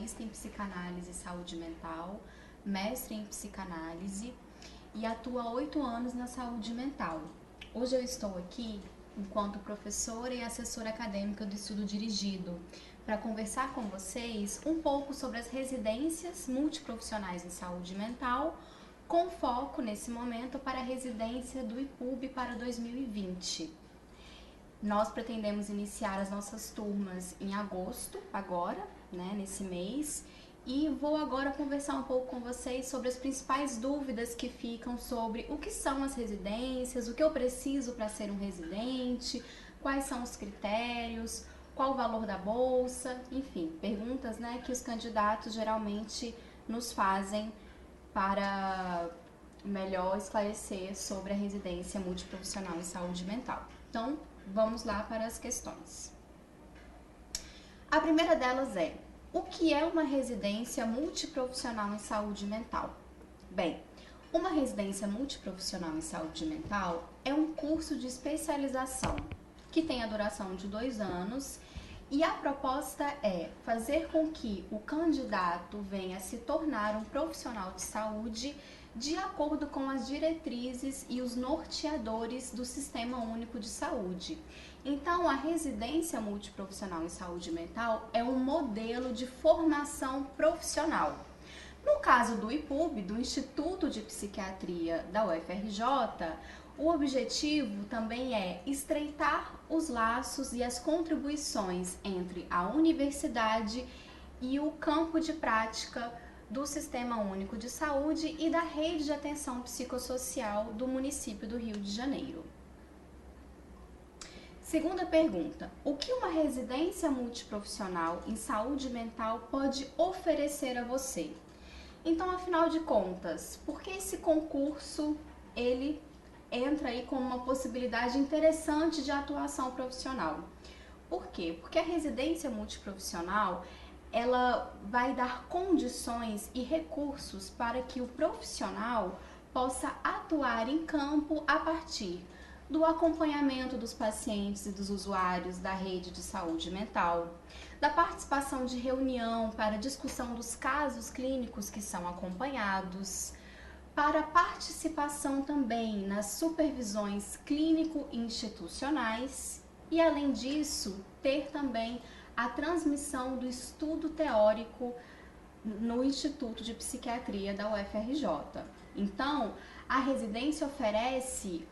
especialista em psicanálise e saúde mental, mestre em psicanálise e atua há 8 anos na saúde mental. Hoje eu estou aqui enquanto professora e assessora acadêmica do estudo dirigido para conversar com vocês um pouco sobre as residências multiprofissionais em saúde mental, com foco nesse momento para a residência do IPUB para 2020. Nós pretendemos iniciar as nossas turmas em agosto, agora, nesse mês, e vou agora conversar um pouco com vocês sobre as principais dúvidas que ficam sobre o que são as residências, o que eu preciso para ser um residente, quais são os critérios, qual o valor da bolsa, enfim, perguntas que os candidatos geralmente nos fazem para melhor esclarecer sobre a residência multiprofissional em saúde mental. Então, vamos lá para as questões. A primeira delas é: o que é uma residência multiprofissional em saúde mental? Bem, uma residência multiprofissional em saúde mental é um curso de especialização que tem a duração de 2 anos e a proposta é fazer com que o candidato venha se tornar um profissional de saúde de acordo com as diretrizes e os norteadores do Sistema Único de Saúde. Então, a residência multiprofissional em saúde mental é um modelo de formação profissional. No caso do IPUB, do Instituto de Psiquiatria da UFRJ, o objetivo também é estreitar os laços e as contribuições entre a universidade e o campo de prática do Sistema Único de Saúde e da rede de atenção psicossocial do município do Rio de Janeiro. Segunda pergunta: o que uma residência multiprofissional em saúde mental pode oferecer a você? Então, afinal de contas, por que esse concurso ele entra aí como uma possibilidade interessante de atuação profissional? Por quê? Porque a residência multiprofissional ela vai dar condições e recursos para que o profissional possa atuar em campo a partir do acompanhamento dos pacientes e dos usuários da rede de saúde mental, da participação de reunião para discussão dos casos clínicos que são acompanhados, para participação também nas supervisões clínico-institucionais e, além disso, ter também a transmissão do estudo teórico no Instituto de Psiquiatria da UFRJ. Então, a residência oferece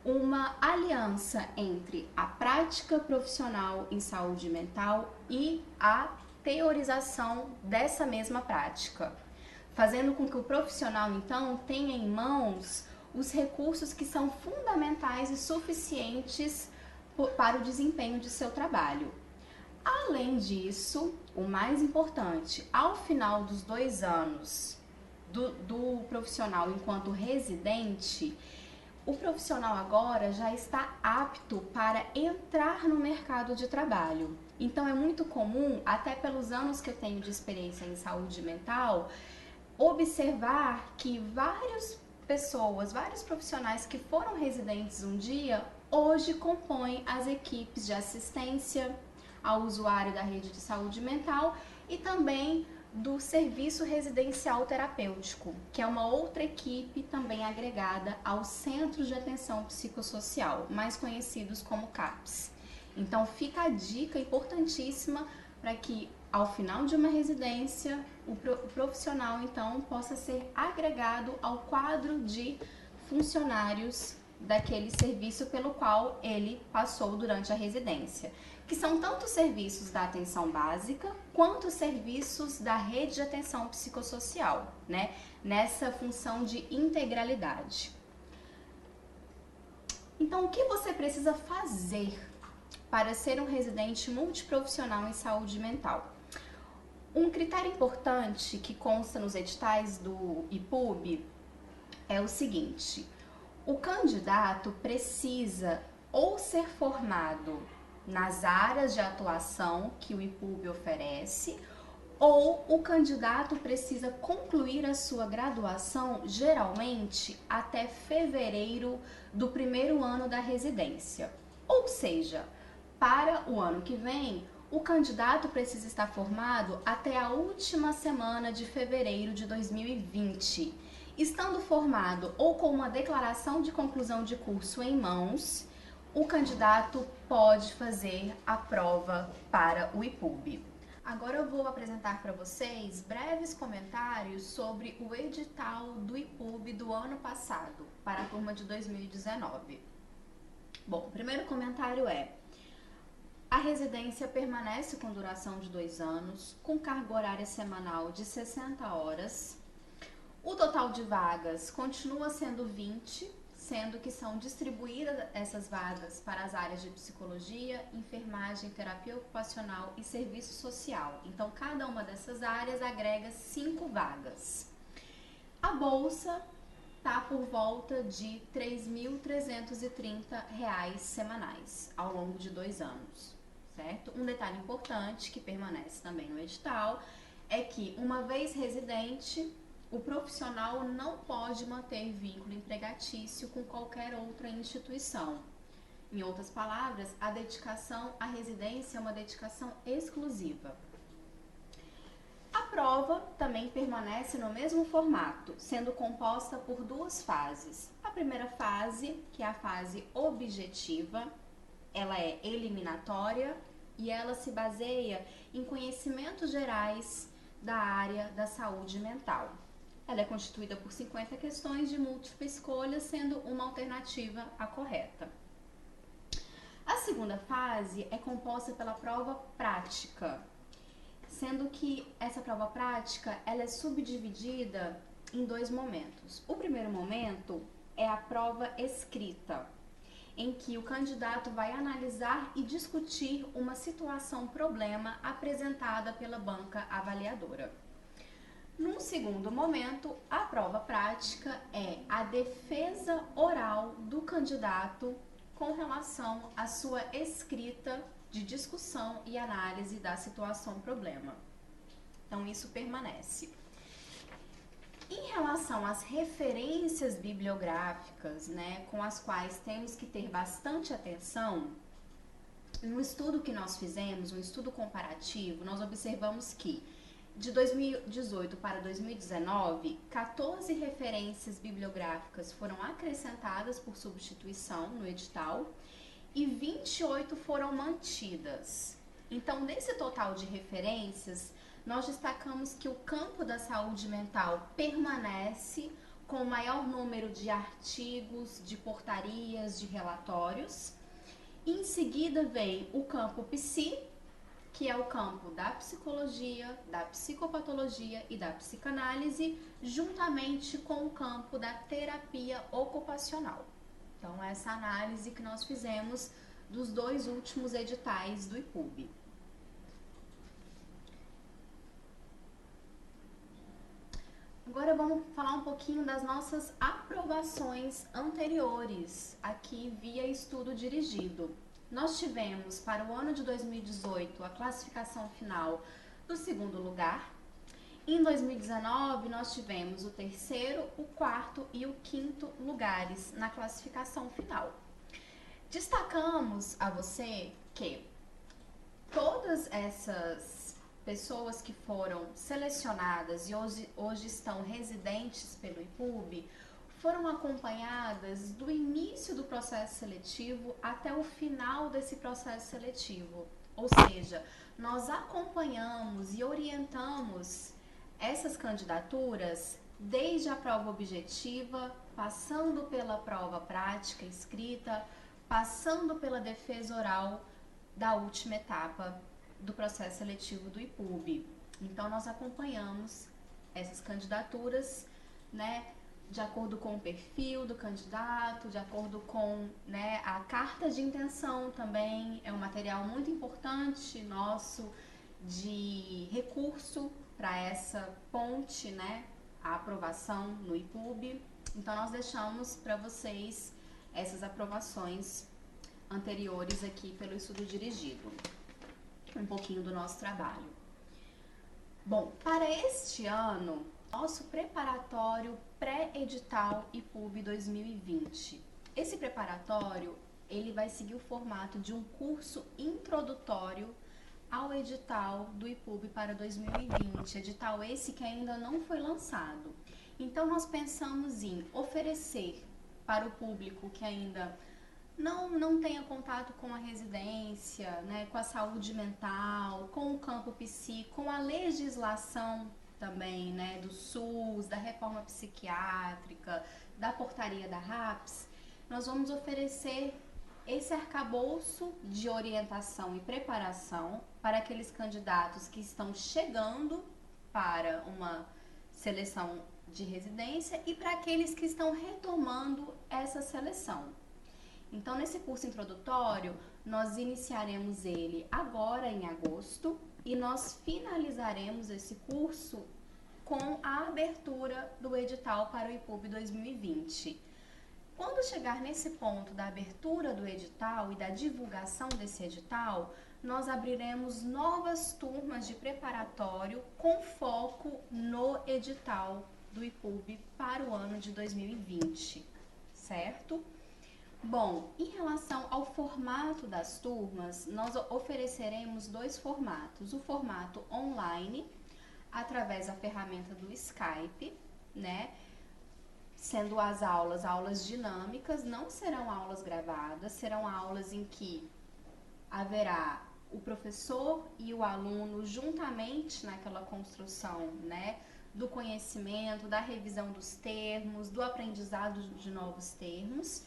uma aliança entre a prática profissional em saúde mental e a teorização dessa mesma prática, fazendo com que o profissional, então, tenha em mãos os recursos que são fundamentais e suficientes para o desempenho de seu trabalho. Além disso, o mais importante, ao final dos 2 anos do profissional enquanto residente, o profissional agora já está apto para entrar no mercado de trabalho. Então, é muito comum, até pelos anos que eu tenho de experiência em saúde mental, observar que vários profissionais que foram residentes um dia, hoje compõem as equipes de assistência ao usuário da rede de saúde mental e também do serviço residencial terapêutico, que é uma outra equipe também agregada aos centros de atenção psicossocial, mais conhecidos como CAPS. Então fica a dica importantíssima para que ao final de uma residência o profissional então possa ser agregado ao quadro de funcionários daquele serviço pelo qual ele passou durante a residência, que são tanto os serviços da atenção básica quanto os serviços da rede de atenção psicossocial, nessa função de integralidade. Então, o que você precisa fazer para ser um residente multiprofissional em saúde mental? Um critério importante que consta nos editais do IPUB é o seguinte: o candidato precisa ou ser formado nas áreas de atuação que o IPUB oferece, ou o candidato precisa concluir a sua graduação, geralmente, até fevereiro do 1º ano da residência. Ou seja, para o ano que vem, O candidato precisa estar formado até a última semana de fevereiro de 2020. Estando formado ou com uma declaração de conclusão de curso em mãos, o candidato pode fazer a prova para o IPUB. Agora eu vou apresentar para vocês breves comentários sobre o edital do IPUB do ano passado, para a turma de 2019. Bom, o primeiro comentário é: a residência permanece com duração de 2 anos, com carga horária semanal de 60 horas. O total de vagas continua sendo 20, sendo que são distribuídas essas vagas para as áreas de psicologia, enfermagem, terapia ocupacional e serviço social. Então, cada uma dessas áreas agrega 5 vagas. A bolsa está por volta de R$ 3.330 semanais ao longo de 2 anos, certo? Um detalhe importante que permanece também no edital é que, uma vez residente, o profissional não pode manter vínculo empregatício com qualquer outra instituição. Em outras palavras, a dedicação à residência é uma dedicação exclusiva. A prova também permanece no mesmo formato, sendo composta por 2 fases. A primeira fase, que é a fase objetiva, ela é eliminatória e ela se baseia em conhecimentos gerais da área da saúde mental. Ela é constituída por 50 questões de múltipla escolha, sendo uma alternativa a correta. A segunda fase é composta pela prova prática, sendo que essa prova prática ela é subdividida em 2 momentos. O primeiro momento é a prova escrita, em que o candidato vai analisar e discutir uma situação-problema apresentada pela banca avaliadora. Num segundo momento, a prova prática é a defesa oral do candidato com relação à sua escrita de discussão e análise da situação-problema. Então, isso permanece. Em relação às referências bibliográficas, com as quais temos que ter bastante atenção, no estudo que nós fizemos, um estudo comparativo, nós observamos que de 2018 para 2019, 14 referências bibliográficas foram acrescentadas por substituição no edital e 28 foram mantidas. Então, nesse total de referências, nós destacamos que o campo da saúde mental permanece com o maior número de artigos, de portarias, de relatórios. Em seguida vem o campo psi, que é o campo da psicologia, da psicopatologia e da psicanálise, juntamente com o campo da terapia ocupacional. Então, essa análise que nós fizemos dos 2 últimos editais do IPUB. Agora vamos falar um pouquinho das nossas aprovações anteriores, aqui via estudo dirigido. Nós tivemos para o ano de 2018 a classificação final do 2º lugar. Em 2019 nós tivemos o 3º, o 4º e o 5º lugares na classificação final. Destacamos a você que todas essas pessoas que foram selecionadas e hoje estão residentes pelo IPUB foram acompanhadas do início do processo seletivo até o final desse processo seletivo. Ou seja, nós acompanhamos e orientamos essas candidaturas desde a prova objetiva, passando pela prova prática escrita, passando pela defesa oral da última etapa do processo seletivo do IPUB. Então, nós acompanhamos essas candidaturas, de acordo com o perfil do candidato, de acordo com a carta de intenção também, é um material muito importante nosso de recurso para essa ponte, a aprovação no IPUB. Então, nós deixamos para vocês essas aprovações anteriores aqui pelo estudo dirigido. Um pouquinho do nosso trabalho. Bom, para este ano, nosso preparatório pré-edital IPUB 2020. Esse preparatório, ele vai seguir o formato de um curso introdutório ao edital do IPUB para 2020, edital esse que ainda não foi lançado. Então, nós pensamos em oferecer para o público que ainda não tenha contato com a residência, né, com a saúde mental, com o campo psi, com a legislação também, né, do SUS, da reforma psiquiátrica, da portaria da RAPS, nós vamos oferecer esse arcabouço de orientação e preparação para aqueles candidatos que estão chegando para uma seleção de residência e para aqueles que estão retomando essa seleção. Então, nesse curso introdutório, nós iniciaremos ele agora em agosto e nós finalizaremos esse curso com a abertura do edital para o IPUB 2020. Quando chegar nesse ponto da abertura do edital e da divulgação desse edital, nós abriremos novas turmas de preparatório com foco no edital do IPUB para o ano de 2020, certo? Bom, em relação ao formato das turmas, nós ofereceremos dois formatos. O formato online, através da ferramenta do Skype, né? Sendo as aulas dinâmicas, não serão aulas gravadas, serão aulas em que haverá o professor e o aluno juntamente naquela construção, né, do conhecimento, da revisão dos termos, do aprendizado de novos termos,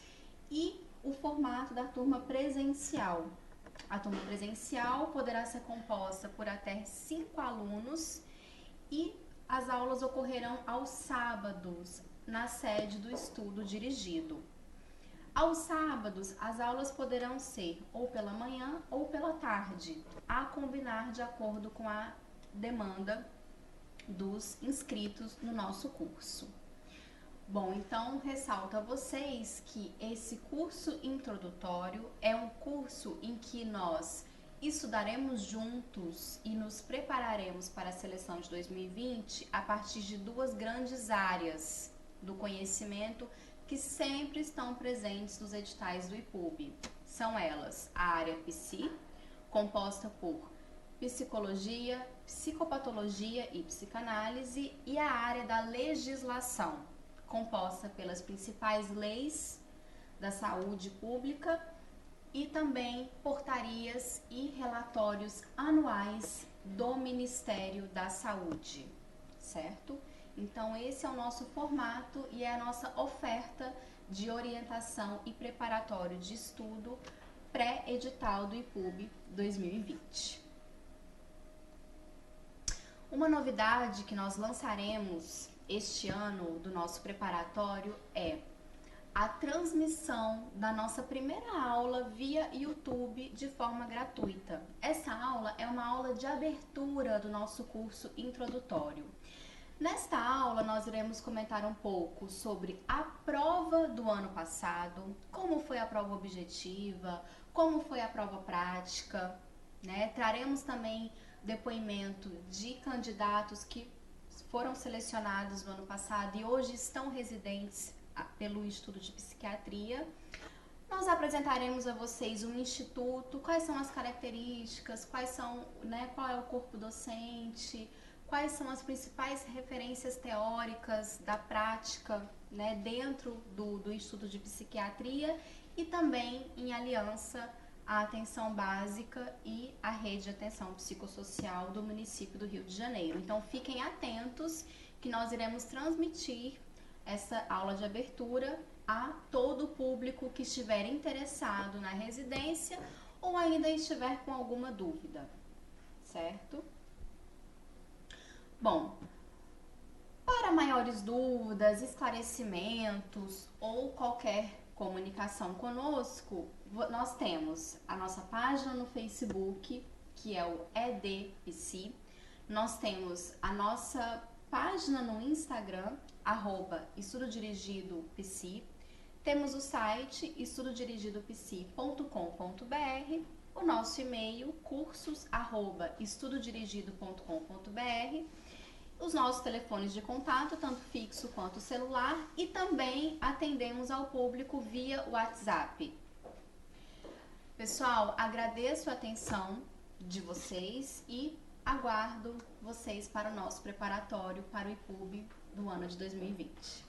e o formato da turma presencial. A turma presencial poderá ser composta por até 5 alunos e as aulas ocorrerão aos sábados, na sede do estudo dirigido. Aos sábados, as aulas poderão ser ou pela manhã ou pela tarde, a combinar de acordo com a demanda dos inscritos no nosso curso. Bom, então ressalto a vocês que esse curso introdutório é um curso em que nós estudaremos juntos e nos prepararemos para a seleção de 2020 a partir de duas grandes áreas do conhecimento que sempre estão presentes nos editais do IPUB. São elas a área psi, composta por psicologia, psicopatologia e psicanálise, e a área da legislação, composta pelas principais leis da saúde pública e também portarias e relatórios anuais do Ministério da Saúde, certo? Então, esse é o nosso formato e é a nossa oferta de orientação e preparatório de estudo pré-edital do IPUB 2020. Uma novidade que nós lançaremos este ano do nosso preparatório é a transmissão da nossa primeira aula via YouTube de forma gratuita. Essa aula é uma aula de abertura do nosso curso introdutório. Nesta aula, nós iremos comentar um pouco sobre a prova do ano passado, como foi a prova objetiva, como foi a prova prática, né? Traremos também depoimento de candidatos que foram selecionados no ano passado e hoje estão residentes pelo Instituto de Psiquiatria. Nós apresentaremos a vocês o Instituto, quais são as características, qual é o corpo docente, quais são as principais referências teóricas da prática, né, dentro do Instituto de Psiquiatria e também em aliança à atenção básica e à rede de atenção psicossocial do município do Rio de Janeiro. Então, fiquem atentos que nós iremos transmitir essa aula de abertura a todo o público que estiver interessado na residência ou ainda estiver com alguma dúvida, certo? Bom, para maiores dúvidas, esclarecimentos ou qualquer comunicação conosco, nós temos a nossa página no Facebook, que é o EDPsi, nós temos a nossa página no Instagram, @estudodirigidopsi, temos o site estudodirigidopsi.com.br, o nosso e-mail cursos@estudodirigido.com.br, os nossos telefones de contato, tanto fixo quanto celular, e também atendemos ao público via WhatsApp. Pessoal, agradeço a atenção de vocês e aguardo vocês para o nosso preparatório para o IPUB do ano de 2020.